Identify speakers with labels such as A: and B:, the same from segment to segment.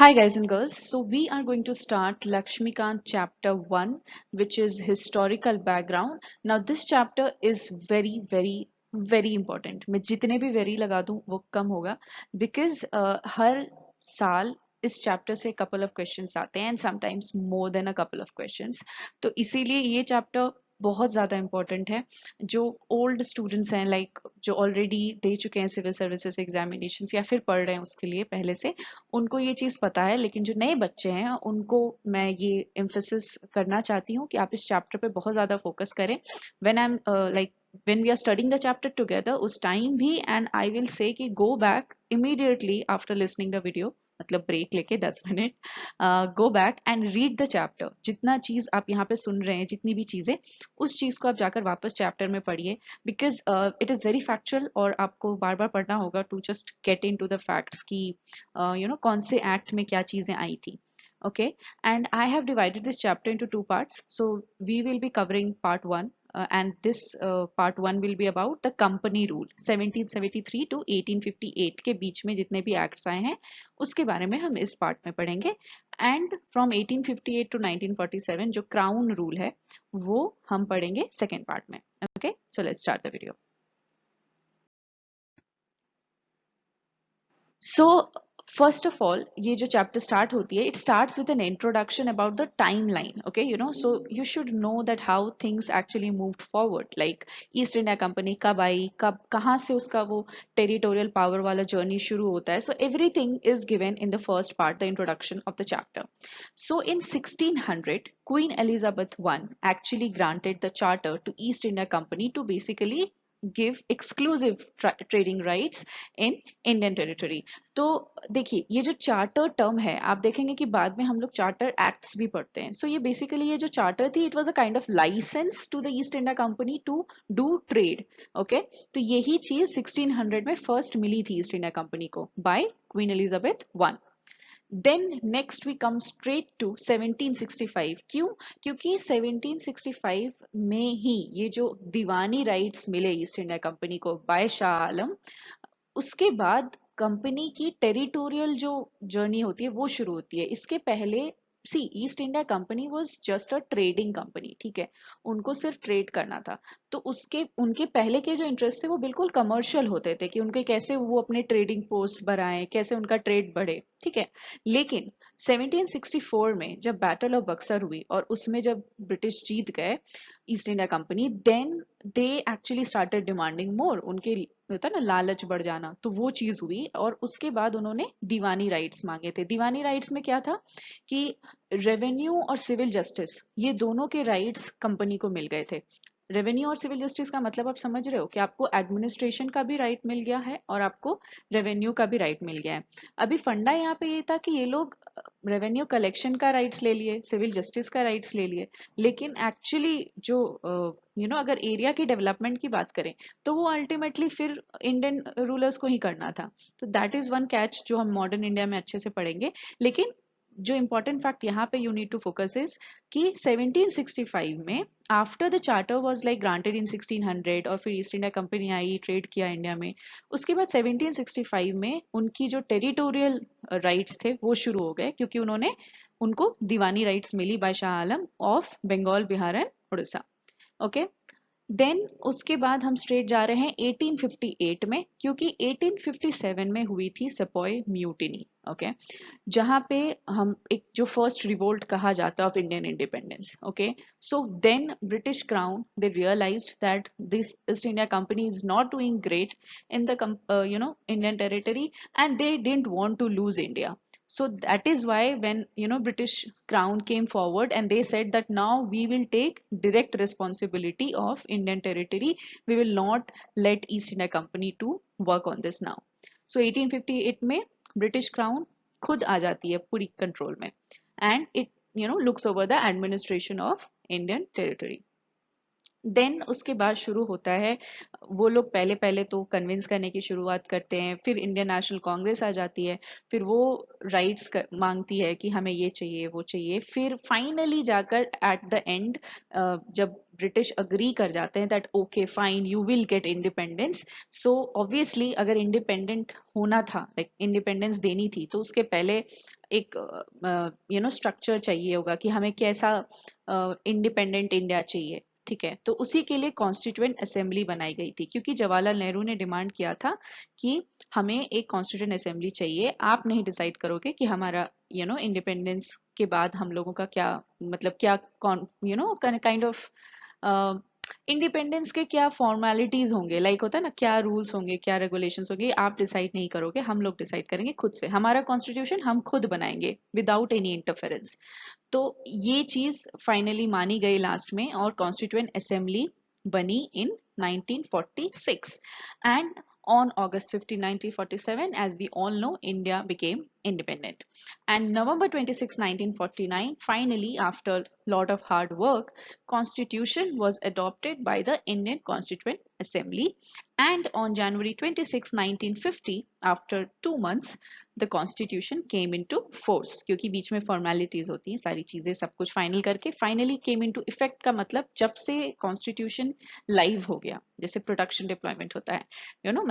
A: Hi guys and girls. So we are going to start Lakshmikant chapter 1, which is historical background. Now this chapter is very important. मैं जितने भी very लगा दूं वो कम होगा because हर साल इस चैप्टर से couple of questions आते हैं and sometimes more than a couple of questions. तो इसीलिए ये चैप्टर बहुत ज़्यादा इम्पोर्टेंट है। जो ओल्ड स्टूडेंट्स हैं लाइक जो ऑलरेडी दे चुके हैं सिविल सर्विसेज एग्जामिनेशंस या फिर पढ़ रहे हैं उसके लिए पहले से, उनको ये चीज़ पता है। लेकिन जो नए बच्चे हैं उनको मैं ये एम्फेसिस करना चाहती हूँ कि आप इस चैप्टर पे बहुत ज़्यादा फोकस करें। When I am like when we are studying the chapter together उस टाइम भी, and I will say कि go back immediately after listening the video, मतलब ब्रेक लेके 10 minute go back and read the chapter. जितना चीज आप यहाँ पे सुन रहे हैं, जितनी भी चीजें, उस चीज को आप जाकर वापस चैप्टर में पढ़िए because it is very factual और आपको बार बार पढ़ना होगा to just get into the facts की कौन से एक्ट में क्या चीजें आई थी। Okay, and I have divided this chapter into two parts, so we will be covering part 1, and this part 1 will be about the company rule 1773 to 1858 के बीच में जितने भी एक्ट्स आए हैं उसके बारे में हम इस पार्ट में पढ़ेंगे। एंड फ्रॉम 1858 टू 1947 जो क्राउन रूल है वो हम पढ़ेंगे सेकेंड पार्ट में। Okay, so let's start the video. So first of all ये जो चैप्टर स्टार्ट होती है, it starts with an introduction about the time line. Okay, so you should know that how things actually moved forward. Like east India company कब आई, कब कहाँ से उसका वो टेरिटोरियल पावर वाला जर्नी शुरू होता है। So everything is given in the first part, the introduction of the chapter. So in 1600 Queen Elizabeth one actually granted the charter to East India Company to basically give exclusive trading rights in Indian territory। तो देखिए ये जो charter term है, आप देखेंगे कि बाद में हम लोग चार्टर एक्ट्स भी पढ़ते हैं। सो ये बेसिकली ये जो चार्टर थी, it was a kind of licence to the East India Company to do trade. Okay, तो यही चीज 1600 में फर्स्ट मिली थी ईस्ट इंडिया कंपनी को by Queen Elizabeth one. Then next we come straight to 1765। क्यों? क्योंकि 1765 में ही ये जो दीवानी राइट्स मिले ईस्ट इंडिया कंपनी को बाय शाह आलम, उसके बाद कंपनी की टेरिटोरियल जो जर्नी होती है वो शुरू होती है। इसके पहले सी East India Company was just a trading company, ठीक है, उनको सिर्फ ट्रेड करना था। तो उसके उनके पहले के जो इंटरेस्ट थे वो बिल्कुल कमर्शियल होते थे कि उनके कैसे वो अपने ट्रेडिंग पोस्ट बढ़ाएं, कैसे उनका ट्रेड बढ़े, ठीक है। लेकिन 1764 में जब बैटल ऑफ बक्सर हुई और उसमें जब ब्रिटिश जीत गए East India Company, then they actually started demanding more. उनके होता है ना लालच बढ़ जाना, तो वो चीज हुई और उसके बाद उन्होंने दीवानी राइट्स मांगे थे। दीवानी राइट्स में क्या था कि रेवेन्यू और सिविल जस्टिस ये दोनों के राइट्स कंपनी को मिल गए थे। रेवेन्यू और सिविल जस्टिस का मतलब आप समझ रहे हो कि आपको एडमिनिस्ट्रेशन का भी राइट मिल गया है और आपको रेवेन्यू का भी राइट मिल गया है। अभी फंडा यहाँ पे ये था कि ये लोग रेवेन्यू कलेक्शन का राइट्स ले लिए, सिविल जस्टिस का राइट्स ले लिए, लेकिन एक्चुअली जो अगर एरिया की डेवलपमेंट की बात करें तो वो अल्टीमेटली फिर इंडियन रूलर्स को ही करना था। तो दैट इज वन कैच जो हम मॉडर्न इंडिया में अच्छे से पढ़ेंगे। लेकिन जो इंपॉर्टेंट फैक्ट यहाँ पे you need to focus is कि 1765 में after the charter was like granted in 1600 और फिर ईस्ट इंडिया कंपनी आई, ट्रेड किया इंडिया में, उसके बाद 1765 में उनकी जो टेरिटोरियल राइट्स थे वो शुरू हो गए क्योंकि उन्होंने उनको दीवानी राइट्स मिली by Shah Alam of Bengal, Bihar and Orissa. Okay, then उसके बाद हम स्ट्रेट जा रहे हैं 1858 में, क्योंकि 1857 में हुई थी सेपॉय म्यूटिनी। ओके, जहां पे हम एक जो फर्स्ट रिवोल्ट कहा जाता है of Indian independence. Okay, so then British crown they realised that this East India Company is not doing great in the Indian territory and they didn't want to lose India. So that is why when British crown came forward and they said that now we will take direct responsibility of Indian territory, we will not let East India Company to work on this now. So 1858 में British crown खुद आ जाती है पूरी control में and it looks over the administration of Indian territory. Then उसके बाद शुरू होता है, वो लोग पहले पहले तो कन्विंस करने की शुरुआत करते हैं, फिर इंडियन नेशनल कांग्रेस आ जाती है, फिर वो राइट्स मांगती है कि हमें ये चाहिए वो चाहिए, फिर फाइनली जाकर एट द एंड जब ब्रिटिश अग्री कर जाते हैं that okay fine you will get independence. So obviously अगर इंडिपेंडेंट होना था, लाइक इंडिपेंडेंस देनी थी, तो उसके पहले एक स्ट्रक्चर चाहिए होगा कि हमें कैसा इंडिपेंडेंट इंडिया चाहिए, ठीक है। तो उसी के लिए कॉन्स्टिट्यूएंट असेंबली बनाई गई थी, क्योंकि जवाहरलाल नेहरू ने डिमांड किया था कि हमें एक कॉन्स्टिट्यूएंट असेंबली चाहिए, आप नहीं डिसाइड करोगे कि हमारा इंडिपेंडेंस के बाद हम लोगों का क्या, मतलब क्या काइंड ऑफ इंडिपेंडेंस के क्या फॉर्मेलिटीज होंगे, लाइक होता है ना, क्या रूल्स होंगे, क्या रेगुलेशंस होंगे, आप डिसाइड नहीं करोगे, हम लोग डिसाइड करेंगे खुद से, हमारा कॉन्स्टिट्यूशन हम खुद बनाएंगे विदाउट एनी इंटरफेरेंस। तो ये चीज फाइनली मानी गई लास्ट में, और कॉन्स्टिट्यूएंट असेंबली बनी इन 1946, and on August 15, 1947, as we all know, India became independent. And November 26, 1949, finally, after lot of hard work, Constitution was adopted by the Indian Constituent Assembly. And on January 26, 1950, after 2 months, the Constitution came into force. क्योंकि बीच में formalities होती हैं, सारी चीजें सब कुछ final करके finally came into effect का मतलब जब से Constitution लाइव हो गया, जैसे प्रोडक्शन डिप्लॉयमेंट होता है,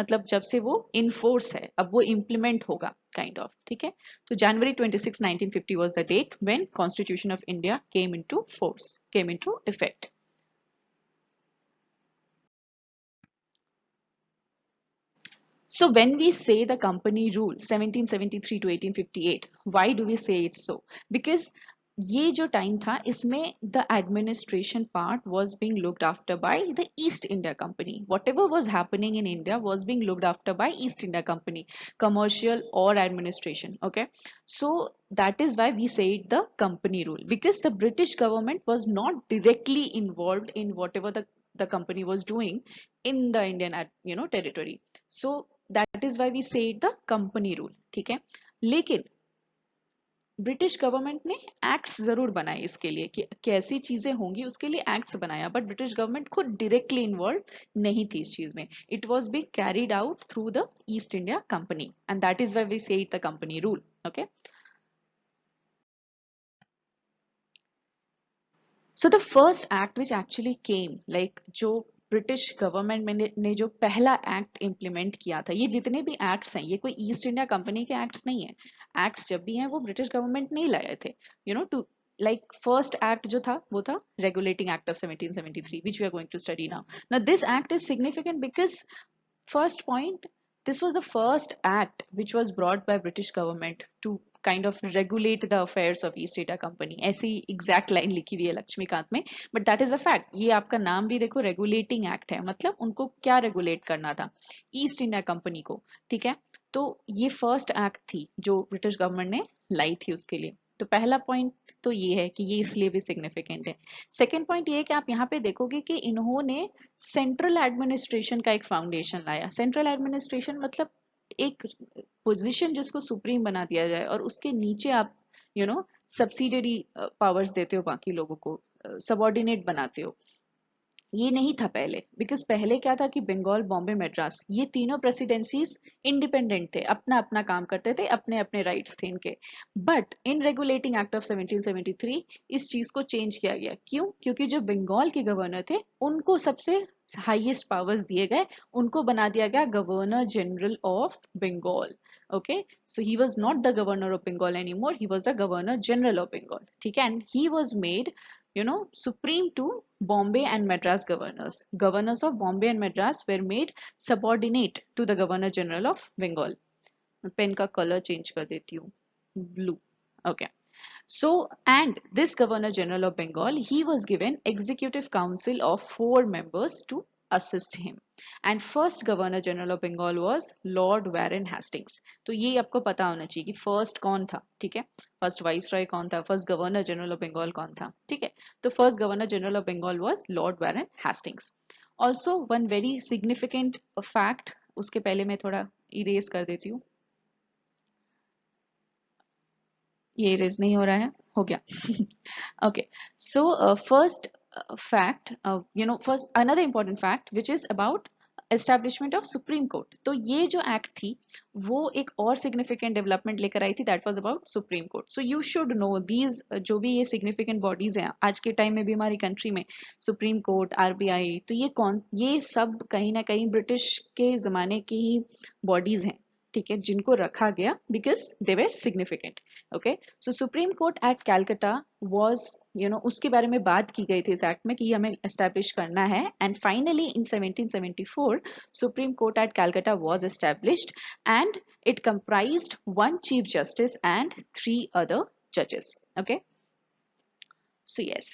A: मतलब जब से वो इन फोर्स है, अब वो इम्प्लीमेंट होगा काइंड ऑफ, ठीक है। तो January 26, 1950 was the date when Constitution of India came into force, came into effect. So when we say the company rule 1773 to 1858, why do we say it so? Because ये जो time था इसमें the administration part was being looked after by the East India Company. Whatever was happening in India was being looked after by East India Company, commercial or administration. Okay, so that is why we say it the company rule, because the British government was not directly involved in whatever the company was doing in the Indian territory. So that is why we say it the company rule, ठीक है। लेकिन British government ने acts जरूर बनाए इसके लिए कि कैसी चीजें होंगी, उसके लिए एक्ट्स बनाया, बट ब्रिटिश गवर्नमेंट खुद डायरेक्टली इन्वॉल्व नहीं थी इस चीज में। It was being carried out through the East India Company, and that is why we say it the company rule. Okay, so the first act which actually came, like जो British government में ने जो पहला act implement किया था, ये जितने भी एक्ट्स हैं ये कोई ईस्ट इंडिया कंपनी के एक्ट्स नहीं है। एक्ट्स जब भी हैं वो ब्रिटिश गवर्नमेंट नहीं लाए थे, टू लाइक फर्स्ट एक्ट जो था वो था regulating act of 1773 which we are going to study now. Now this act is significant because first point, this was the first act which was brought by British government to kind of regulate the affairs of East India Company. ऐसी exact line लिखी हुई है लक्ष्मीकांत में, but that is a fact. ये आपका नाम भी देखो, रेगुलेटिंग एक्ट है, मतलब उनको क्या रेगुलेट करना था, ईस्ट इंडिया कंपनी को, ठीक है। तो ये फर्स्ट एक्ट थी जो ब्रिटिश गवर्नमेंट ने लाई थी उसके लिए। तो पहला पॉइंट तो ये है कि ये इसलिए भी सिग्निफिकेंट है। सेकेंड पॉइंट ये है कि आप यहाँ पे देखोगे कि इन्होंने सेंट्रल एडमिनिस्ट्रेशन का एक फाउंडेशन लाया। सेंट्रल एडमिनिस्ट्रेशन मतलब एक पोजीशन जिसको सुप्रीम बना दिया जाए और उसके नीचे आप सब्सिडरी पावर्स देते हो, बाकी लोगों को सबॉर्डिनेट बनाते हो। ये नहीं था पहले, बिकॉज पहले क्या था कि बंगाल, बॉम्बे, मद्रास, ये तीनों प्रेसिडेंसीज इंडिपेंडेंट थे, अपना अपना काम करते थे, अपने अपने राइट्स थे इनके। But in regulating act of 1773 इस चीज को चेंज किया गया। क्यों? क्योंकि जो बंगाल के गवर्नर थे उनको सबसे हाईएस्ट पावर्स दिए गए, उनको बना दिया गया governor general of Bengal. Okay, so he was not the governor of Bengal any more, he was the governor general of Bengal, ठीक है। And he was made supreme to Bombay and Madras governors. Governors of Bombay and Madras were made subordinate to the Governor General of Bengal. Pen का colour change कर देती हूँ, blue. Okay, so and this Governor General of Bengal, he was given executive council of 4 members to assist him, and first Governor General of Bengal was Lord Warren Hastings. तो ये आपको पता होना चाहिए कि फर्स्ट कौन था, ठीक है। फर्स्ट वाइस रॉय कौन था, first governor general of Bengal कौन था, ठीक है। तो first governor general of Bengal was lord Warren Hastings. Also one very significant fact, उसके पहले मैं थोड़ा इरेज कर देती हूँ, ये इरेज नहीं हो रहा है, हो गया। Okay, so first fact, first another important fact which is about establishment of Supreme Court. तो ये जो एक्ट थी वो एक और सिग्निफिकेंट डेवलपमेंट लेकर आई थी, that was about supreme court. So you should know these, जो भी ये सिग्निफिकेंट बॉडीज हैं आज के टाइम में भी हमारी कंट्री में, सुप्रीम कोर्ट, आरबीआई, तो ये सब कहीं ना कहीं ब्रिटिश के जमाने की ही बॉडीज हैं, ठीक है, जिनको रखा गया because they were significant. Okay, so supreme court at Calcutta was, उसके बारे में बात की गई थी इस एक्ट में कि ये हमें एस्टेब्लिश करना है, and finally in 1774 supreme court at Calcutta was established, and it comprised one chief justice and 3 other judges. Okay, so yes,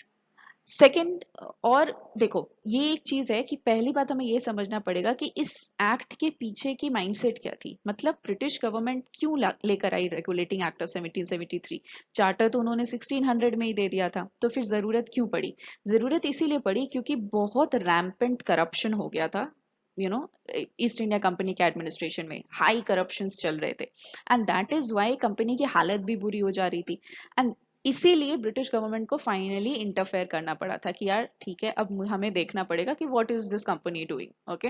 A: second, और देखो ये एक चीज है कि पहली बात हमें ये समझना पड़ेगा कि इस एक्ट के पीछे की माइंडसेट क्या थी, मतलब ब्रिटिश गवर्नमेंट क्यों लेकर आई रेगुलेटिंग एक्ट ऑफ 1773। चार्टर तो उन्होंने 1600 में ही दे दिया था, तो फिर जरूरत क्यों पड़ी? जरूरत इसीलिए पड़ी क्योंकि बहुत रैम्पेंट करप्शन हो गया था, ईस्ट इंडिया कंपनी के एडमिनिस्ट्रेशन में हाई करप्शन चल रहे थे, and that is why company की हालत भी बुरी हो जा रही थी। एंड इसीलिए ब्रिटिश गवर्नमेंट को फाइनली इंटरफेयर करना पड़ा था कि यार ठीक है, अब हमें देखना पड़ेगा कि what is this company doing. Okay,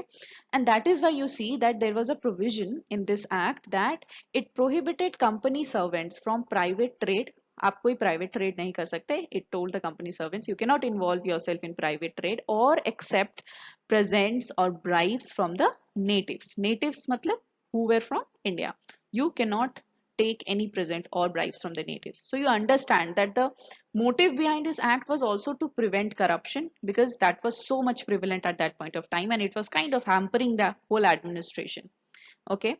A: and that is why you see that there was a provision in this act that it prohibited company servants from private trade. आप कोई प्राइवेट ट्रेड नहीं कर सकते। It told the company servants you can not involve yourself in private trade और accept presents or bribes from the natives. Natives matlab who were from India. You cannot take any present or bribes from the natives. So you understand that the motive behind this act was also to prevent corruption, because that was so much prevalent at that point of time and it was kind of hampering the whole administration. Okay,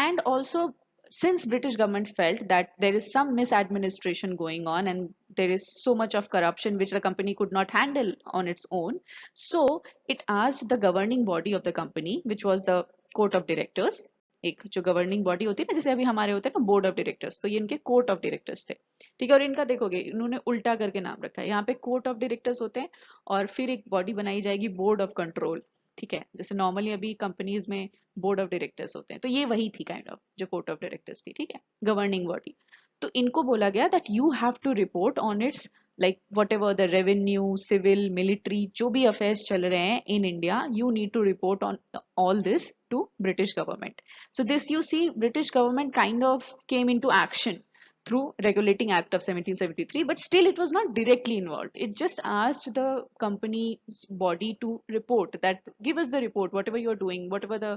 A: and also since British government felt that there is some misadministration going on and there is so much of corruption which the company could not handle on its own, so it asked the governing body of the company, which was the court of directors। एक जो governing body होती है ना, जैसे अभी हमारे होते हैं ना बोर्ड ऑफ डायरेक्टर्स, तो ये इनके कोर्ट ऑफ डायरेक्टर्स थे। ठीक है, और इनका देखोगे इन्होंने उल्टा करके नाम रखा है, यहाँ पे कोर्ट ऑफ डायरेक्टर्स होते हैं और फिर एक बॉडी बनाई जाएगी बोर्ड ऑफ कंट्रोल। ठीक है, जैसे नॉर्मली अभी कंपनीज में बोर्ड ऑफ डायरेक्टर्स होते हैं, तो ये वही थी काइंड ऑफ जो कोर्ट ऑफ डायरेक्टर्स थी। ठीक है, गवर्निंग बॉडी। तो इनको बोला गया that you have to report on its like whatever the revenue, civil, military, जो भी अफेयर्स चल रहे हैं in India, you need to report on all this to British government. So this, you see, British government kind of came into action through regulating act of 1773, but still it was not directly involved. It just asked the company's body to report that, give us the report, whatever you're doing, whatever the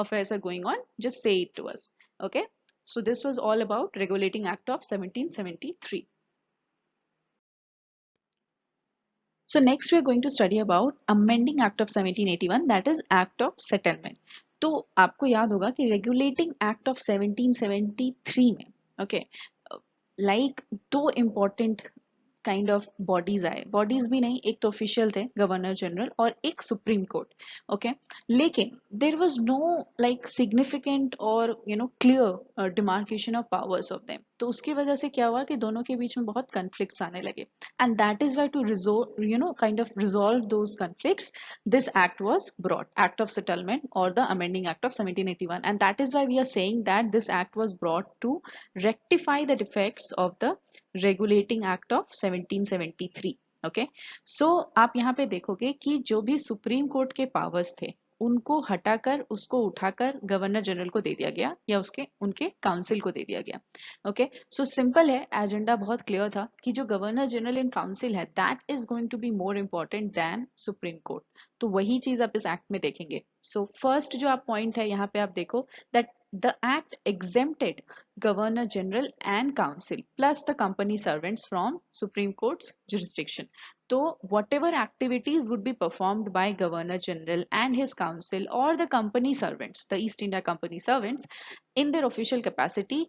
A: affairs are going on, just say it to us. Okay, so this was all about regulating act of 1773. So next we are going to study about amending act of 1781, that is act of settlement. तो आपको याद होगा कि regulating act of 1773 में, okay, like दो important kind of bodies आए, bodies भी नहीं, एक तो ऑफिशियल थे गवर्नर जनरल और एक सुप्रीम कोर्ट। ओके, लेकिन there was no like significant और clear demarcation of powers of them, तो उसकी वजह से क्या हुआ कि दोनों के बीच में बहुत कन्फ्लिक्ट्स आने लगे, and that is why to resolve kind of resolve those conflicts this act was brought, act of settlement or the amending act of 1781, and that is why we are saying that this act was brought to rectify the defects of the regulating act of 1773। Okay, सो आप यहाँ पे देखोगे कि जो भी supreme court के powers थे उनको हटाकर उसको उठाकर गवर्नर जनरल को दे दिया गया या उसके उनके काउंसिल को दे दिया गया। ओके, सो सिंपल है, एजेंडा बहुत क्लियर था कि जो गवर्नर जनरल इन काउंसिल है that is going to be more important than supreme court. तो वही चीज आप इस एक्ट में देखेंगे। सो फर्स्ट जो आप पॉइंट है यहाँ पे आप देखो that the act exempted governor general and council plus the company servants from supreme court's jurisdiction. So whatever activities would be performed by governor general and his council or the company servants, the east india company servants, in their official capacity,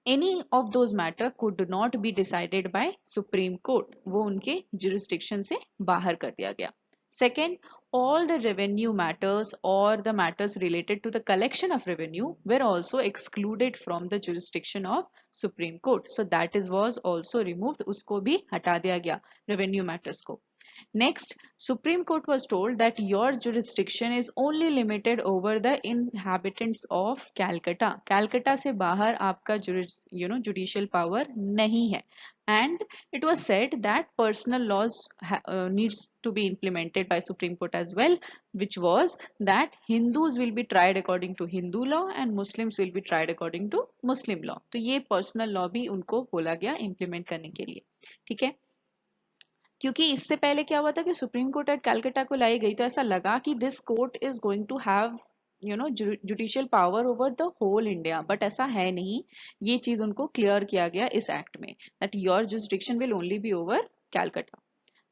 A: any of those matter could not be decided by supreme court। वो उनके jurisdiction से बाहर कर दिया गया। Second, all the revenue matters or the matters related to the collection of revenue were also excluded from the jurisdiction of Supreme Court. So that is was also removed. उसको भी हटा दिया गया revenue matters को। Next, Supreme Court was told that your jurisdiction is only limited over the inhabitants of Calcutta. Calcutta से बाहर आपका judicial power नहीं है। And it was said that personal laws needs to be implemented by Supreme Court as well, which was that Hindus will be tried according to Hindu law and Muslims will be tried according to Muslim law। तो ये personal law भी उनको बोला गया implement करने के लिए। ठीक है, क्योंकि इससे पहले क्या हुआ था कि सुप्रीम कोर्ट एट कैलकटा को लाई गई तो ऐसा लगा कि this court is going to have judicial power over the whole India, but ऐसा है नहीं। ये चीज उनको क्लियर किया गया इस एक्ट में, that your jurisdiction will only be over Calcutta.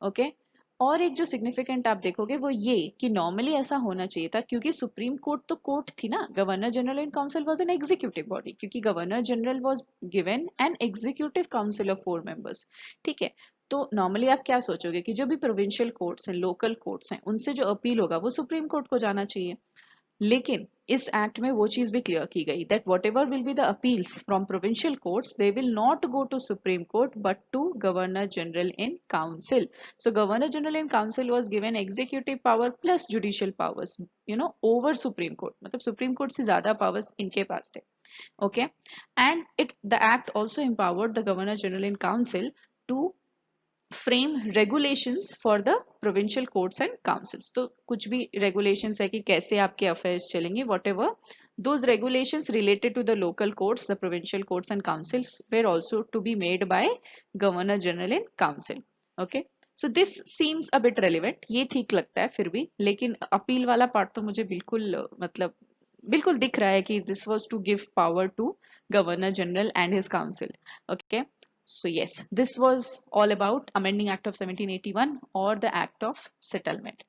A: Okay. और एक जो सिग्निफिकेंट आप देखोगे वो ये कि नॉर्मली ऐसा होना चाहिए था, क्योंकि सुप्रीम कोर्ट तो कोर्ट थी ना, governor general and council was an executive body, क्योंकि governor general was given an executive council of 4 members. ठीक है। तो नॉर्मली आप क्या सोचोगे कि जो भी प्रोविंशियल कोर्ट्स हैं, लोकल कोर्ट्स हैं, उनसे जो अपील होगा वो सुप्रीम कोर्ट को जाना चाहिए। लेकिन इस एक्ट में वो चीज भी क्लियर की गई that whatever will be the appeals from provincial courts, they will not go to supreme court but to governor general in council. So governor general in council was given executive power plus judicial powers, over supreme court, मतलब supreme court से ज्यादा powers इनके पास थे। Okay. And it the act also empowered the governor general in council to frame regulations for the provincial courts and councils. तो कुछ भी regulations है कि कैसे आपके अफेयर्स चलेंगे, whatever those regulations related to the local courts, the provincial courts and councils were also to be made by governor general in council. Okay. So this seems a bit relevant, ये ठीक लगता है फिर भी, लेकिन appeal वाला part तो मुझे बिल्कुल मतलब बिल्कुल दिख रहा है कि this was to give power to governor general and his council. Okay. So yes, this was all about amending Act of 1781 or the Act of Settlement.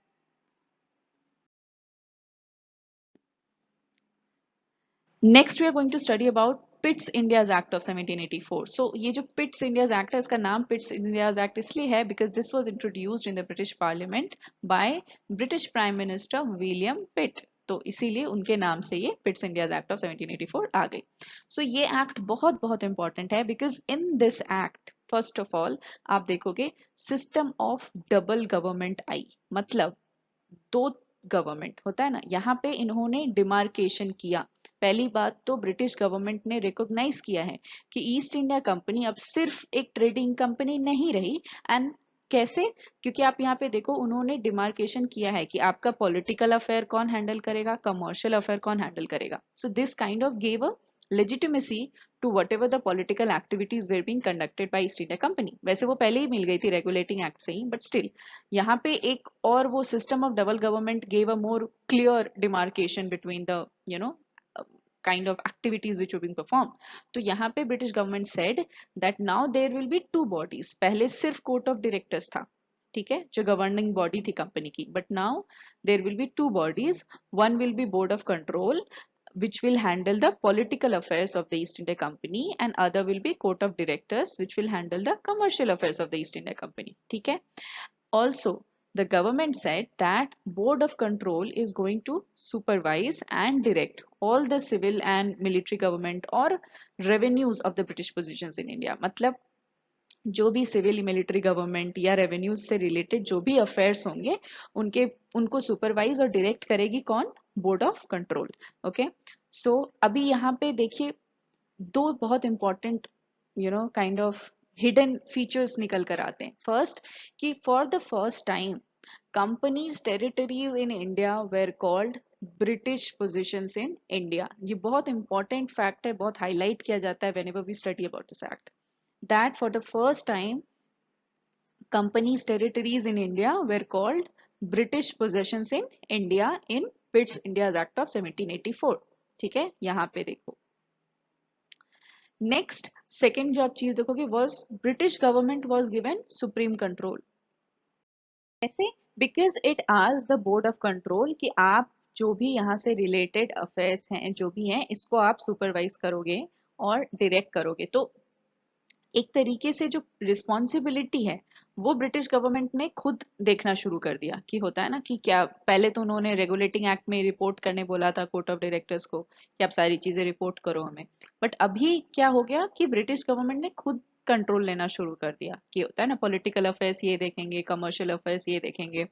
A: Next, we are going to study about Pitt's India's Act of 1784. So ये जो Pitt's India's Act है, इसका नाम Pitt's India's Act इसलिए है because this was introduced in the British Parliament by British Prime Minister William Pitt. तो इसीलिए उनके नाम से ये पिट्स इंडियाज एक्ट ऑफ 1784 आ गई। सो ये एक्ट बहुत बहुत इंपॉर्टेंट है because in this act first of all आप देखोगे सिस्टम ऑफ डबल गवर्नमेंट आई, मतलब दो गवर्नमेंट होता है ना, यहाँ पे इन्होंने डिमार्केशन किया। पहली बात तो ब्रिटिश गवर्नमेंट ने रिकॉग्नाइज किया है कि ईस्ट इंडिया कंपनी अब सिर्फ एक ट्रेडिंग कंपनी नहीं रही। एंड कैसे? क्योंकि आप यहाँ पे देखो उन्होंने डिमार्केशन किया है कि आपका पॉलिटिकल अफेयर कौन हैंडल करेगा, कमर्शियल अफेयर कौन हैंडल करेगा। So this kind of gave a legitimacy to whatever the political activities were being conducted by East India Company। वैसे वो पहले ही मिल गई थी रेगुलेटिंग एक्ट से ही, बट स्टिल यहाँ पे एक और वो system of double government gave a more clear demarcation between the kind of activities which were being performed। तो यहाँ पे British government said that now there will be two bodies। पहले सिर्फ कोर्ट ऑफ डायरेक्टर्स था, ठीक है, जो governing body थी कंपनी की, but now there will be two bodies. One will be board of control which will handle the political affairs of the East India Company, and other will be court of directors which will handle the commercial affairs of the East India Company। ठीक है। Also, the government said that board of control is going to supervise and direct all the civil and military government or revenues of the British possessions in India। मतलब जो भी civil military government या revenues से related जो भी affairs होंगे उनके उनको सुपरवाइज और डायरेक्ट करेगी कौन? Board of control. ओके। सो अभी यहाँ पे देखिए दो बहुत important kind of hidden features निकल कर आते हैं। फर्स्ट कि for the first time companies territories in India where called British positions in India. ये बहुत इंपॉर्टेंट फैक्ट है, बहुत हाईलाइट किया जाता है whenever we study about this act, that for the first time companies territories in India were called British possessions in India in Pitt's India's Act of 1784। ठीक है, यहाँ पे देखो नेक्स्ट सेकेंड जो आप चीज देखोगे was British government was given supreme control। कैसे? Because it asked the board of control कि आप जो भी यहाँ से रिलेटेड अफेयर्स हैं जो भी हैं इसको आप सुपरवाइज करोगे और डायरेक्ट करोगे। तो एक तरीके से जो रिस्पॉन्सिबिलिटी है वो ब्रिटिश गवर्नमेंट ने खुद देखना शुरू कर दिया कि होता है ना कि क्या पहले तो उन्होंने रेगुलेटिंग एक्ट में रिपोर्ट करने बोला था कोर्ट ऑफ डायरेक्टर्स को कि आप सारी चीजें रिपोर्ट करो हमें, बट अभी क्या हो गया कि ब्रिटिश गवर्नमेंट ने खुद कंट्रोल लेना शुरू कर दिया कि होता है ना पॉलिटिकल अफेयर्स ये देखेंगे, कमर्शियल अफेयर्स ये देखेंगे,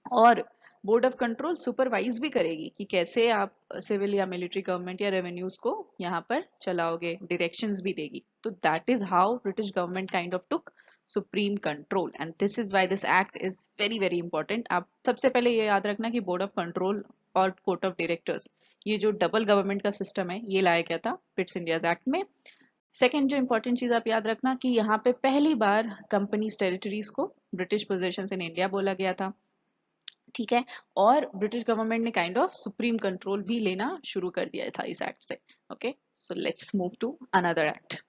A: और बोर्ड ऑफ कंट्रोल सुपरवाइज भी करेगी कि कैसे आप सिविल या मिलिट्री गवर्नमेंट या रेवेन्यूज को यहाँ पर चलाओगे, डायरेक्शंस भी देगी। तो that is how British government kind of took supreme control, and this is why this act is very very important. आप सबसे पहले ये याद रखना कि बोर्ड ऑफ कंट्रोल और कोर्ट ऑफ डायरेक्टर्स ये जो डबल गवर्नमेंट का सिस्टम है ये लाया गया था पिट्स इंडियाज एक्ट में। सेकेंड जो इंपॉर्टेंट चीज आप याद रखना कि यहाँ पे पहली बार कंपनीज टेरिटरीज को ब्रिटिश पोजेशंस इन इंडिया बोला गया था। ठीक है। और ब्रिटिश गवर्नमेंट ने काइंड ऑफ सुप्रीम कंट्रोल भी लेना शुरू कर दिया था इस एक्ट से। Okay, so let's move to another act.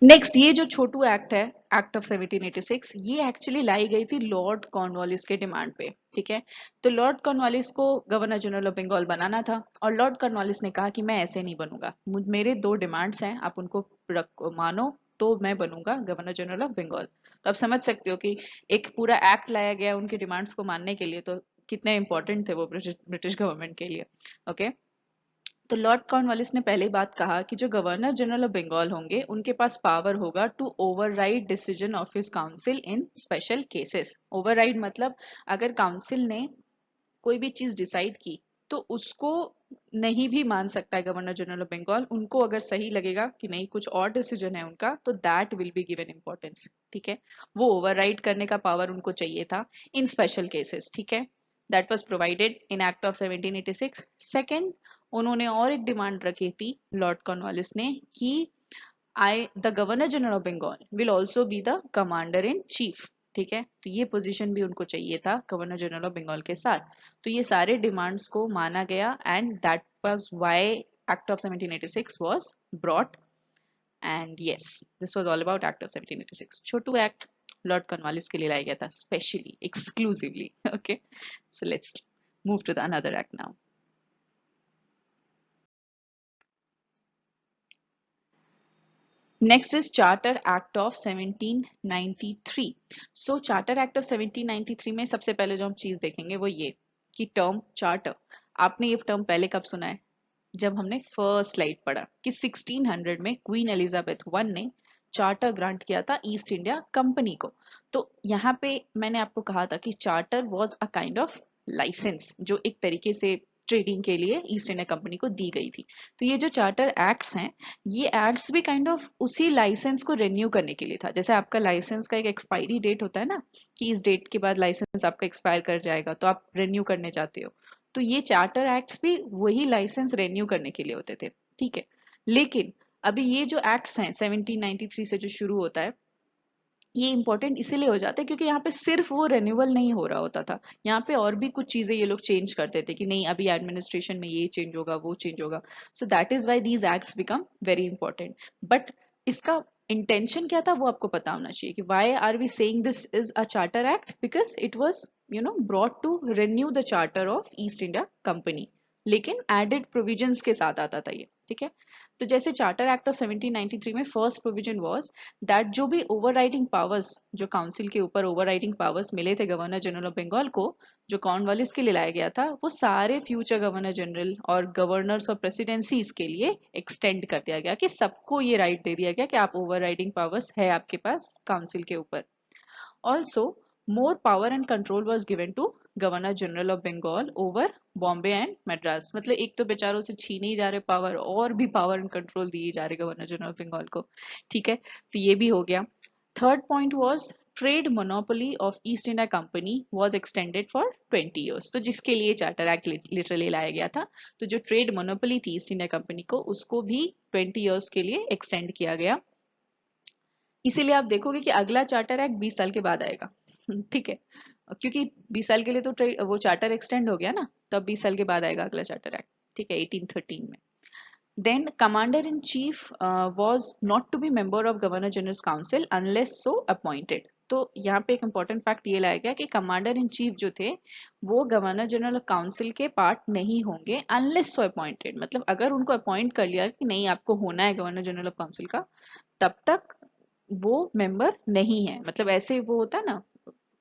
A: Next, ये जो छोटू एक्ट है, एक्ट ऑफ 1786, ये एक्चुअली लाई गई थी लॉर्ड कॉर्नवालिस के डिमांड पे। ठीक है, तो लॉर्ड कॉर्नवालिस को गवर्नर जनरल ऑफ बंगाल बनाना था, और लॉर्ड कॉर्नवालिस ने कहा कि मैं ऐसे नहीं बनूंगा, मेरे दो डिमांड्स हैं, आप उनको मानो तो मैं बनूंगा गवर्नर जनरल ऑफ बंगाल। तो आप समझ सकते हो कि एक पूरा एक्ट लाया गया उनके डिमांड्स को मानने के लिए, तो कितने इंपॉर्टेंट थे वो ब्रिटिश गवर्नमेंट के लिए। ओके, तो लॉर्ड कॉर्नवालिस ने पहले बात कहा कि जो गवर्नर जनरल ऑफ बंगाल होंगे उनके पास पावर होगा to override decision of his council in special cases. Override मतलब अगर काउंसिल ने कोई भी चीज डिसाइड की तो उसको नहीं भी मान सकता है गवर्नर जनरल ऑफ बंगाल। उनको अगर सही लगेगा कि नहीं कुछ और डिसीजन है उनका, तो that will be given importance. ठीक है, वो ओवरराइड करने का पावर उनको चाहिए था इन स्पेशल केसेस। ठीक है, that was provided in act of 1786। Second, उन्होंने और एक डिमांड रखी थी लॉर्ड कॉर्नवालिस ने कि आई the governor general of Bengal will also be the commander in chief. ठीक है, तो ये पोजीशन भी उनको चाहिए था गवर्नर जनरल ऑफ बंगाल के साथ। तो ये सारे डिमांड्स को माना गया, and that was why act of 1786 was brought. And yes, this was all about act of 1786। छोटू एक्ट लॉर्ड कॉर्नवालिस के लिए लाया गया था, specially, exclusively. Okay, so let's move to the another act now. Next is Charter Act of 1793. So Charter Act of 1793 में सबसे पहले जो हम चीज देखेंगे वो ये कि टर्म चार्टर। आपने ये टर्म पहले कब सुना है? जब हमने फर्स्ट स्लाइड पढ़ा कि 1600 में क्वीन एलिजाबेथ वन ने चार्टर ग्रांट किया था ईस्ट इंडिया कंपनी को। तो यहाँ पे मैंने आपको कहा था कि charter was a kind of licence जो एक तरीके से ट्रेडिंग के लिए ईस्ट इंडिया कंपनी को दी गई थी। तो ये जो चार्टर एक्ट्स हैं, ये एक्ट्स भी काइंड ऑफ उसी लाइसेंस को रिन्यू करने के लिए था। जैसे आपका लाइसेंस का एक एक्सपायरी डेट होता है ना, कि इस डेट के बाद लाइसेंस आपका एक्सपायर कर जाएगा तो आप रिन्यू करने जाते हो। तो ये चार्टर एक्ट्स भी वही लाइसेंस रेन्यू करने के लिए होते थे। ठीक है, लेकिन अभी ये जो एक्ट्स हैं 1793 से जो शुरू होता है, ये इंपॉर्टेंट इसीलिए हो जाता है क्योंकि यहाँ पे सिर्फ वो रेन्यूअल नहीं हो रहा होता था, यहाँ पे और भी कुछ चीजें ये लोग चेंज करते थे कि नहीं अभी एडमिनिस्ट्रेशन में ये चेंज होगा वो चेंज होगा। So that is why these acts become very important. But इसका इंटेंशन क्या था वो आपको पता होना चाहिए कि why are we saying this is a charter act, because it was brought to renew the charter of East India Company, लेकिन एडेड प्रोविजंस के साथ आता था ये। ठीक है, तो जैसे चार्टर एक्ट ऑफ 1793 में फर्स्ट प्रोविजन वाज दैट जो भी ओवरराइडिंग पावर्स, जो काउंसिल के ऊपर ओवरराइडिंग पावर्स मिले थे गवर्नर जनरल ऑफ बंगाल को, जो कॉर्नवालिस के लिए लाया गया था, वो सारे फ्यूचर गवर्नर जनरल और गवर्नर्स और प्रेसिडेंसीज के लिए एक्सटेंड कर दिया गया, कि सबको ये राइट दे दिया गया कि आप ओवरराइडिंग पावर्स है आपके पास काउंसिल के ऊपर। Also, more power and control was given to governor general of Bengal over Bombay and Madras. मतलब एक तो बेचारों से छीने ही जा रहे पावर, और भी पावर एंड कंट्रोल दिए जा रहे गवर्नर जनरल ऑफ बंगाल को। ठीक है, तो ये भी हो गया। Third point was trade monopoly of East India Company was extended for 20 years. तो जिसके लिए चार्टर एक्ट लिटरली लाया गया था। तो जो ट्रेड मोनोपोली थी ईस्ट इंडिया कंपनी को, उसको भी 20 इयर्स के लिए एक्सटेंड किया गया। इसीलिए आप देखोगे कि अगला चार्टर एक्ट 20 साल के बाद आएगा। ठीक है, क्योंकि 20 साल के लिए तो वो चार्टर एक्सटेंड हो गया ना, तो अब 20 साल के बाद आएगा अगला चार्टर एक्ट। ठीक है, 1813 में। Then commander in chief was not to be member of governor general council unless so appointed. तो यहाँ पे एक इंपॉर्टेंट फैक्ट ये लाया गया कि कमांडर इन चीफ जो थे वो गवर्नर जनरल काउंसिल के पार्ट नहीं होंगे अनलेस सो अपॉइंटेड। मतलब अगर उनको अपॉइंट कर लिया कि नहीं आपको होना है गवर्नर जनरल ऑफ काउंसिल का, तब तक वो मेंबर नहीं है। मतलब ऐसे वो होता है ना,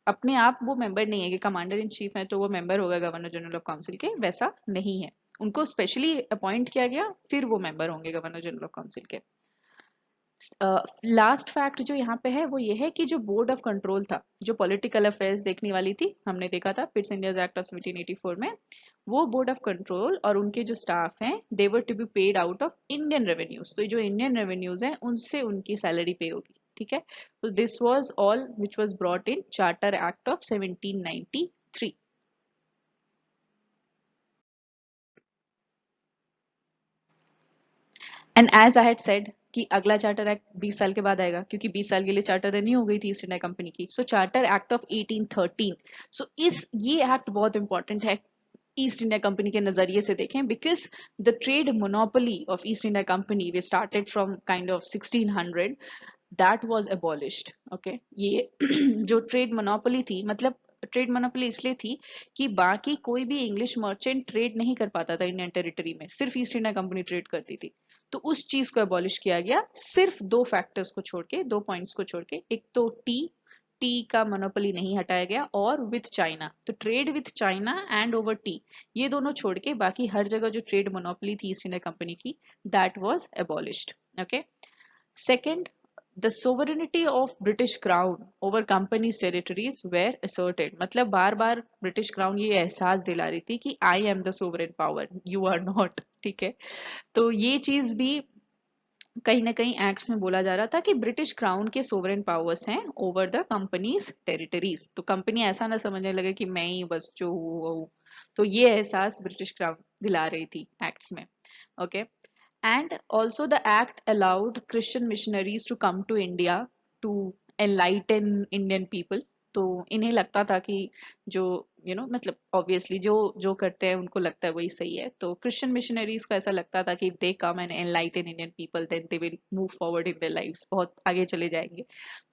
A: अपने आप वो मेंबर नहीं है कि कमांडर इन चीफ है तो वो मेंबर होगा गवर्नर जनरल ऑफ काउंसिल के, वैसा नहीं है। उनको स्पेशली अपॉइंट किया गया, फिर वो मेंबर होंगे गवर्नर जनरल ऑफ काउंसिल के। लास्ट फैक्ट जो यहाँ पे है वो ये है कि जो बोर्ड ऑफ कंट्रोल था, जो पॉलिटिकल अफेयर्स देखने वाली थी, हमने देखा था पिट्स इंडियाज एक्ट ऑफ 1784 में, वो बोर्ड ऑफ कंट्रोल और उनके जो स्टाफ हैं they were to be paid out of Indian revenues. तो जो इंडियन रेवेन्यूज हैं उनसे उनकी सैलरी पे होगी। ठीक है, तो this was all which was brought in charter act of 1793। And as I had said कि अगला चार्टर एक्ट 20 साल के बाद आएगा, क्योंकि 20 साल के लिए चार्टर रिन्यू हो गई थी ईस्ट इंडिया कंपनी की। सो चार्टर एक्ट ऑफ 1813, सो इस ये एक्ट बहुत इंपॉर्टेंट है ईस्ट इंडिया कंपनी के नजरिए से देखें, because the trade monopoly of East India Company we started from kind of 1600, that was abolished. Okay, ये जो ट्रेड मोनोपोली थी, मतलब ट्रेड मोनोपोली इसलिए थी कि बाकी कोई भी इंग्लिश मर्चेंट ट्रेड नहीं कर पाता था इंडियन टेरिटरी में, सिर्फ ईस्ट इंडिया कंपनी ट्रेड करती थी। तो उस चीज को अबॉलिश किया गया, सिर्फ दो फैक्टर्स को छोड़ के, दो पॉइंट्स को छोड़ के। एक तो टी का मोनोपोली नहीं हटाया गया, और विथ चाइना, तो trade with China and over T, ये दोनों छोड़ के बाकी हर जगह जो ट्रेड मोनोपोली थी ईस्ट इंडिया कंपनी की, that was abolished. Okay, second, the sovereignty of British Crown over company's territories were asserted। मतलब बार बार ब्रिटिश क्राउन ये एहसास दिला रही थी कि I am the sovereign power, you are not. ठीक है, तो ये चीज भी कहीं ना कहीं एक्ट्स में बोला जा रहा था कि ब्रिटिश क्राउन के सोवरेन पावर्स हैं ओवर द कंपनीज टेरिटरीज। तो कंपनी ऐसा ना समझने लगे कि मैं ही बस जो हूँ। तो ये एहसास ब्रिटिश क्राउन दिला रही थी एक्ट्स में। Okay, and also the act allowed Christian missionaries to come to India to enlighten Indian people। तो इन्हें लगता था कि जो मतलब ऑब्वियसली जो जो करते हैं उनको लगता है वही सही है। तो क्रिश्चियन मिशनरीज को ऐसा लगता था कि if they come and enlighten Indian people then they will move forward in their lives, बहुत आगे चले जाएंगे।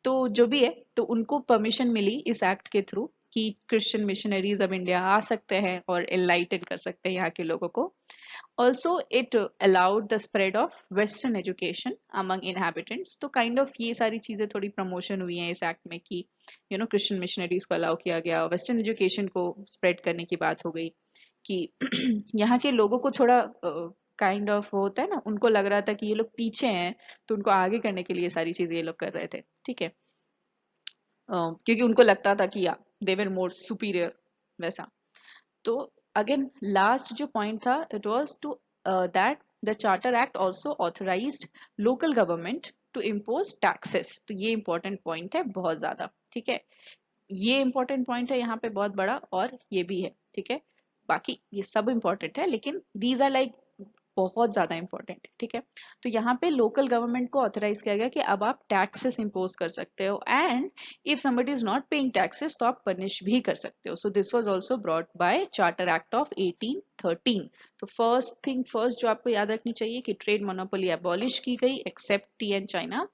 A: तो जो भी है, तो उनको परमिशन मिली इस एक्ट के थ्रू कि क्रिश्चियन मिशनरीज अब इंडिया आ सकते हैं और एनलाइटन कर सकते हैं यहाँ के लोगों को। Also, it allowed the spread of Western education among inhabitants। तो काइंड ऑफ ये सारी चीजें थोड़ी प्रमोशन हुई हैं इस एक्ट में कि क्रिश्चियन मिशनरीज को अलाउ किया गया, वेस्टर्न एजुकेशन को स्प्रेड करने की बात हो गई कि यहाँ के लोगों को थोड़ा काइंड ऑफ होता है ना, उनको लग रहा था कि ये लोग पीछे हैं, तो उनको आगे करने के लिए सारी चीजें ये लोग कर रहे थे। ठीक है, क्योंकि उनको लगता था कि या दे वर मोर सुपीरियर वैसा। तो अगेन लास्ट जो पॉइंट था, it was to that the charter act also authorised local government to impose taxes. तो ये इंपॉर्टेंट पॉइंट है बहुत ज्यादा। ठीक है, ये इंपॉर्टेंट पॉइंट है यहाँ पे बहुत बड़ा, और ये भी है। ठीक है, बाकी ये सब इंपॉर्टेंट है, लेकिन दीज आर लाइक बहुत ज्यादा इंपॉर्टेंट है। ठीक है, तो यहाँ पे लोकल गवर्नमेंट को ऑथराइज किया गया कि अब आप टैक्सेस इंपोज कर सकते हो, and if somebody is not paying taxes तो आप पनिश भी कर सकते हो। सो this was also brought by charter act of 1813। तो फर्स्ट थिंग फर्स्ट जो आपको याद रखनी चाहिए कि ट्रेड मोनोपोली एबॉलिश की गई except tea and China,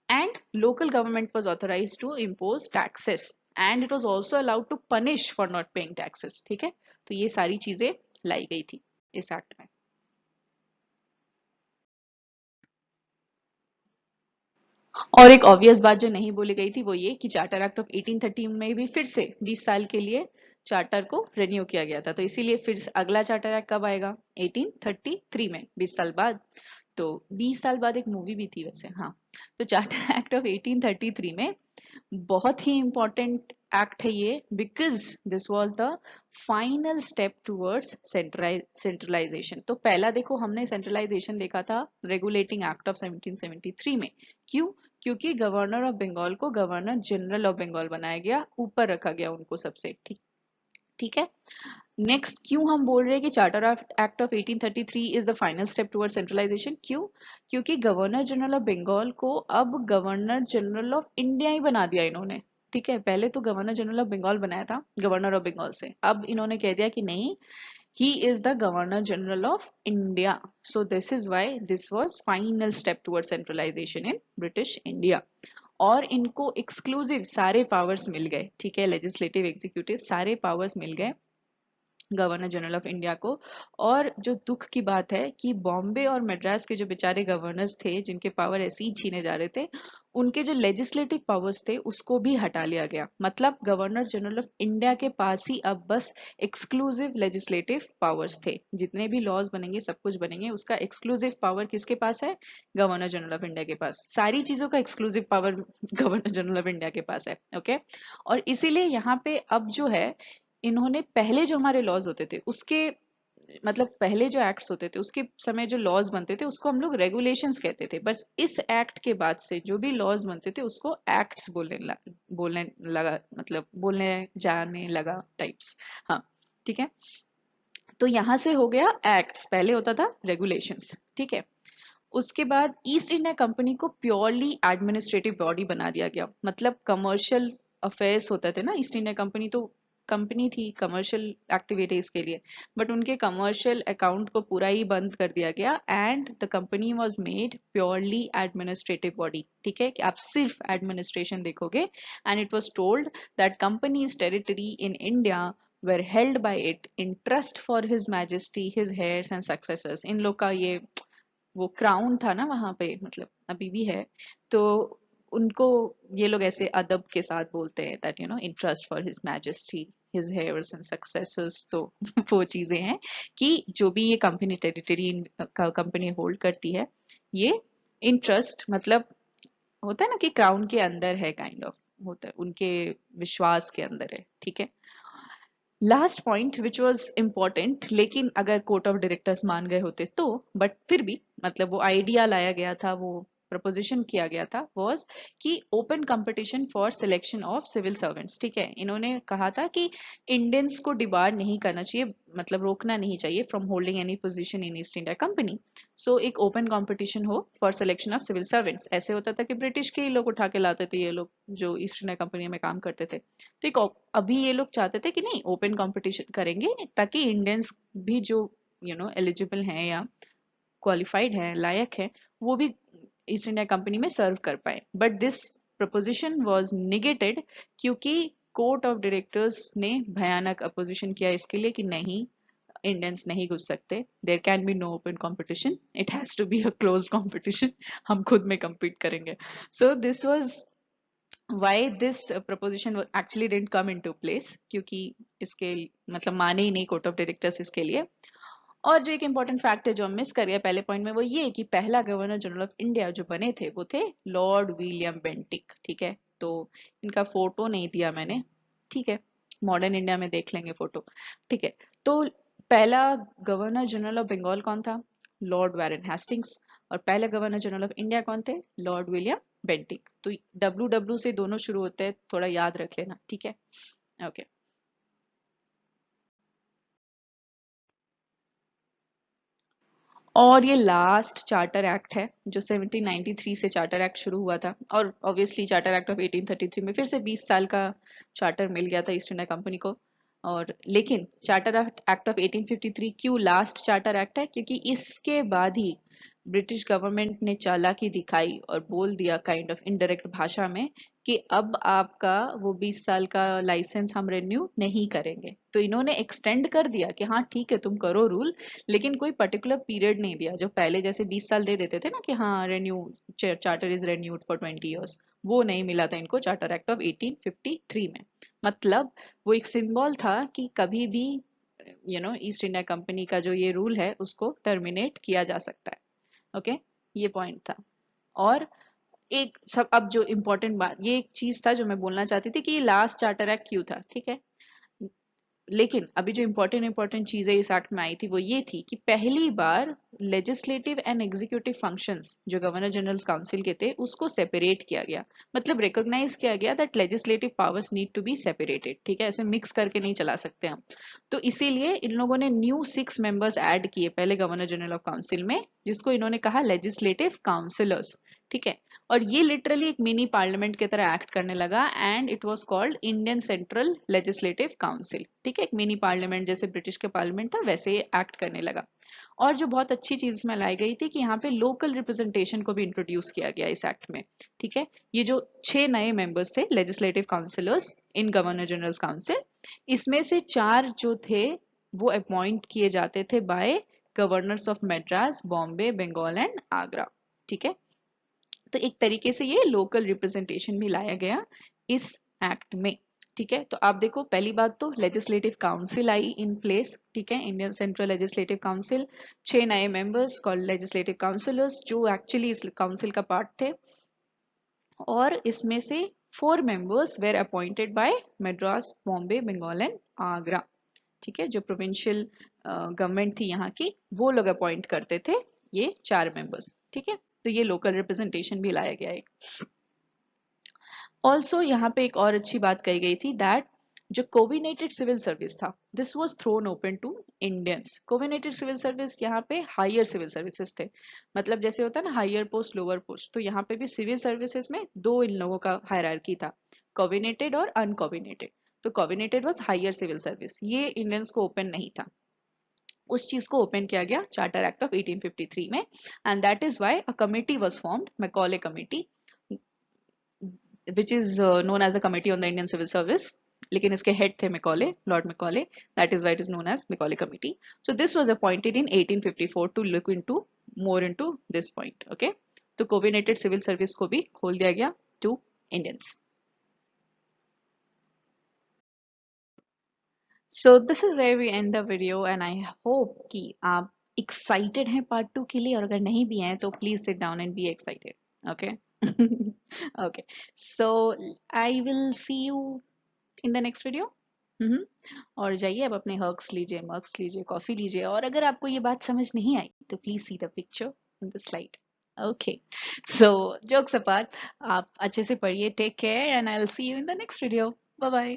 A: and local government was authorized to impose taxes, and it was also allowed to punish for not paying taxes। ठीक है, तो ये सारी चीजें लाई गई थी इस एक्ट में। और एक ऑब्वियस बात जो नहीं बोली गई थी वो ये कि चार्टर एक्ट ऑफ 1813 में भी फिर से 20 साल के लिए चार्टर को रिन्यू किया गया था। तो इसीलिए फिर अगला चार्टर एक्ट कब आएगा? 1833 में, 20 साल बाद। तो 20 साल बाद एक मूवी भी थी वैसे, हाँ। तो चार्टर एक्ट ऑफ 1833 में बहुत ही इंपॉर्टेंट एक्ट है ये, because this was the final step towards centralisation. तो पहला देखो हमने सेंट्रलाइजेशन देखा था रेगुलेटिंग एक्ट ऑफ 1773 में। क्यों? क्योंकि गवर्नर ऑफ बंगाल को गवर्नर जनरल ऑफ बंगाल बनाया गया, ऊपर रखा गया उनको सबसे। ठीक ठीक है, नेक्स्ट क्यों हम बोल रहे हैं कि charter of act of 1833 is the final step toward centralisation? क्यों? क्योंकि गवर्नर जनरल ऑफ बंगाल को अब गवर्नर जनरल ऑफ इंडिया ही बना दिया इन्होंने। ठीक है, पहले तो गवर्नर जनरल ऑफ बंगाल बनाया था गवर्नर ऑफ बंगाल से, अब इन्होंने कह दिया कि नहीं, he is the governor general of India। So this is why this was final step towards centralization in British India। और इनको एक्सक्लूसिव सारे पावर्स मिल गए। ठीक है, लेजिस्लेटिव एग्जीक्यूटिव सारे पावर्स मिल गए गवर्नर जनरल ऑफ इंडिया को। और जो दुख की बात है कि बॉम्बे और मद्रास के जो बेचारे गवर्नर्स थे जिनके पावर ऐसे ही छीने जा रहे थे, उनके जो लेजिस्लेटिव पावर्स थे उसको भी हटा लिया गया। मतलब गवर्नर जनरल ऑफ इंडिया के पास ही अब बस एक्सक्लूसिव लेजिस्लेटिव पावर्स थे। जितने भी लॉज बनेंगे, सब कुछ बनेंगे, उसका एक्सक्लूसिव पावर किसके पास है? गवर्नर जनरल ऑफ इंडिया के पास। सारी चीजों का exclusive power governor general of India के पास है। ओके, और इसीलिए यहाँ पे अब जो है, इन्होंने पहले जो हमारे लॉज होते थे उसके, मतलब पहले जो एक्ट्स होते थे उसके समय जो लॉज बनते थे उसको हम लोग रेगुलेशंस कहते थे। बस इस एक्ट के बाद से जो भी लॉज बनते थे उसको एक्ट्स बोलने लगा, मतलब बोलने जाने लगा टाइप्स। हाँ, ठीक है, तो यहां से हो गया एक्ट्स, पहले होता था रेगुलेशंस। ठीक है, उसके बाद ईस्ट इंडिया कंपनी को प्योरली एडमिनिस्ट्रेटिव बॉडी बना दिया गया। मतलब कमर्शियल अफेयर्स होते थे ना, ईस्ट इंडिया कंपनी तो कंपनी थी कमर्शियल एक्टिविटीज के लिए, बट उनके कमर्शियल अकाउंट को पूरा ही बंद कर दिया गया and the company was made purely administrative body. ठीक है, कि आप सिर्फ एडमिनिस्ट्रेशन देखोगे and it was told that companies territory in India were held by it in trust for his majesty his heirs and successors। इन लोग का ये वो क्राउन था ना वहां पे, मतलब अभी भी है, तो उनको ये लोग ऐसे अदब के साथ बोलते हैं that you know in trust for his majesty his hairs and successors. तो वो चीजें हैं कि जो भी ये कंपनी टेरिटरी कंपनी होल्ड करती है, ये इन ट्रस्ट मतलब होता है ना कि क्राउन के अंदर है, काइंड ऑफ होता है, उनके विश्वास के अंदर है। ठीक है, last point which was important, लेकिन अगर कोर्ट ऑफ डायरेक्टर्स मान गए होते तो, बट फिर भी मतलब वो आइडिया लाया गया था, वो प्रपोजिशन किया गया था, वॉज कि open competition for selection of civil servants. ठीक है, इन्होंने कहा था कि इंडियंस को डिबार नहीं करना चाहिए, मतलब रोकना नहीं चाहिए from holding any position in East India Company. So एक ओपन कंपटीशन हो for selection of civil servants. ऐसे होता था कि ब्रिटिश के ही लोग उठा के लाते थे ये लोग जो ईस्ट इंडिया कंपनी में काम करते थे। तो एक अभी ये लोग चाहते थे कि नहीं ओपन कंपटीशन करेंगे ताकि इंडियंस भी जो यू नो एलिजिबल हैं या क्वालिफाइड हैं, लायक हैं, वो भी ईस्ट इंडिया कंपनी में सर्व कर पाए। But this preposition was negated क्योंकि कोर्ट ऑफ डायरेक्टर्स ने भयानक अपोजिशन किया इसके लिए कि नहीं, इंडियंस नहीं घुस सकते, there can be no open competition, it has to be a closed competition, हम खुद में compete करेंगे। So this was why this proposition actually didn't come into place, क्योंकि इसके मतलब माने ही नहीं कोर्ट ऑफ डायरेक्टर्स इसके लिए। और जो एक इंपॉर्टेंट फैक्ट है जो हम मिस कर गए पहले पॉइंट में, वो ये कि पहला गवर्नर जनरल ऑफ इंडिया जो बने थे वो थे लॉर्ड विलियम बेंटिक। ठीक है, तो इनका फोटो नहीं दिया मैंने, ठीक है, मॉडर्न इंडिया में देख लेंगे फोटो। ठीक है, तो पहला गवर्नर जनरल ऑफ बंगाल कौन था? Lord Warren Hastings. और पहले गवर्नर जनरल ऑफ इंडिया कौन थे? Lord William Bentinck. तो डब्ल्यू डब्ल्यू से दोनों शुरू होते हैं, थोड़ा याद रख लेना। ठीक है, ओके। और ये लास्ट चार्टर एक्ट है जो 1793 से चार्टर एक्ट शुरू हुआ था, और ऑब्वियसली चार्टर एक्ट ऑफ 1833 में फिर से 20 साल का चार्टर मिल गया था ईस्ट इंडिया कंपनी को। और लेकिन चार्टर एक्ट ऑफ 1853 क्यों लास्ट चार्टर एक्ट है? क्योंकि इसके बाद ही ब्रिटिश गवर्नमेंट ने चालाकी दिखाई और बोल दिया काइंड ऑफ इनडायरेक्ट भाषा में कि अब आपका वो 20 साल का लाइसेंस हम रिन्यू नहीं करेंगे। तो इन्होंने एक्सटेंड कर दिया कि हाँ ठीक है तुम करो रूल, लेकिन कोई पर्टिकुलर पीरियड नहीं दिया। जो पहले जैसे 20 साल दे देते थे ना कि हाँ renew, charter is renewed for 20 years, वो नहीं मिला था इनको चार्टर एक्ट ऑफ 1853 में। मतलब वो एक सिंबल था कि कभी भी you know east India company का जो ये रूल है उसको टर्मिनेट किया जा सकता है। ओके, ये पॉइंट था। और एक सब अब जो इम्पोर्टेंट बात, ये एक चीज था जो मैं बोलना चाहती थी कि ये लास्ट चार्टर एक्ट क्यों था। ठीक है, लेकिन अभी जो इम्पोर्टेंट इम्पोर्टेंट चीजें इस एक्ट में आई थी वो ये थी कि पहली बार लेजिस्लेटिव एंड एग्जीक्यूटिव फंक्शंस जो गवर्नर जनरल काउंसिल के थे उसको सेपरेट किया गया। मतलब रिकॉग्नाइज किया गया that legislative powers need to be separated. ठीक है, ऐसे मिक्स करके नहीं चला सकते हम। तो इसीलिए इन लोगों ने न्यू 6 मेंबर्स ऐड किए पहले गवर्नर जनरल ऑफ काउंसिल में, जिसको इन्होंने कहा लेजिस्लेटिव काउंसिलर्स। ठीक है, और ये लिटरली एक मिनी पार्लियामेंट की तरह एक्ट करने लगा and it was called Indian central legislative council. ठीक है, एक मिनी पार्लियामेंट जैसे ब्रिटिश के पार्लियामेंट था वैसे ये एक्ट करने लगा। और जो बहुत अच्छी चीज में लाई गई थी कि यहाँ पे लोकल रिप्रेजेंटेशन को भी इंट्रोड्यूस किया गया इस एक्ट में। ठीक है, ये जो 6 नए मेंबर्स थे लेजिस्लेटिव काउंसिलर्स इन गवर्नर जनरल काउंसिल, इसमें से 4 जो थे वो अपॉइंट किए जाते थे by governors of Madras, Bombay, Bengal and Agra. ठीक है, तो एक तरीके से ये लोकल रिप्रेजेंटेशन भी लाया गया इस एक्ट में। ठीक है, तो आप देखो पहली बात तो लेजिस्लेटिव काउंसिल आई इन प्लेस। ठीक है, इंडियन सेंट्रल लेजिस्लेटिव काउंसिल, 6 नए मेंबर्स कॉल्ड लेजिस्लेटिव काउंसिलर्स जो एक्चुअली इस काउंसिल का पार्ट थे। और इसमें से 4 members were appointed by Madras, Bombay, Bengal and Agra. ठीक है, जो प्रोविंशियल गवर्नमेंट थी यहाँ की वो लोग अपॉइंट करते थे ये 4 मेंबर्स। ठीक है, तो ये लोकल रिप्रेजेंटेशन भी लाया गया है। ऑल्सो यहाँ पे एक और अच्छी बात कही गई थी दैट जो कोविनेटेड सिविल सर्विस था, this was thrown open to Indians. Covenanted civil service यहाँ पे हायर सिविल सर्विसेज थे, मतलब जैसे होता है ना हायर पोस्ट लोअर पोस्ट, तो यहाँ पे भी सिविल सर्विसेज में दो इन लोगों का हायरार्की था, कोविनेटेड और अनकोविनेटेड। तो कोविनेटेड वाज हायर सिविल सर्विस, ये इंडियंस को ओपन नहीं था। उस चीज को ओपन किया गया चार्टर एक्ट ऑफ 1853 में, and that is why a committee was formed, Macaulay committee, which is known as the Committee on the Indian Civil Service. लेकिन इसके हेड थे Macaulay, lord Macaulay, that is what is known as Macaulay committee. So this was appointed in 1854 to look into more into this point. Okay, तो covenanted civil service को भी खोल दिया गया to Indians. So this is where we end the video and I hope कि आप excited हैं part 2 के लिए, और अगर नहीं भी हैं तो please sit down and be excited. Okay. Okay, so I will see you in the next video. Hmm. और जाइए अब अपने हर्क्स लीजिए, मर्क्स लीजिए, कॉफी लीजिए, और अगर आपको ये बात समझ नहीं आई तो please see the picture in the slide. Okay, so jokes apart, आप अच्छे से पढ़िए, take care and I will see you in the next video. Bye bye.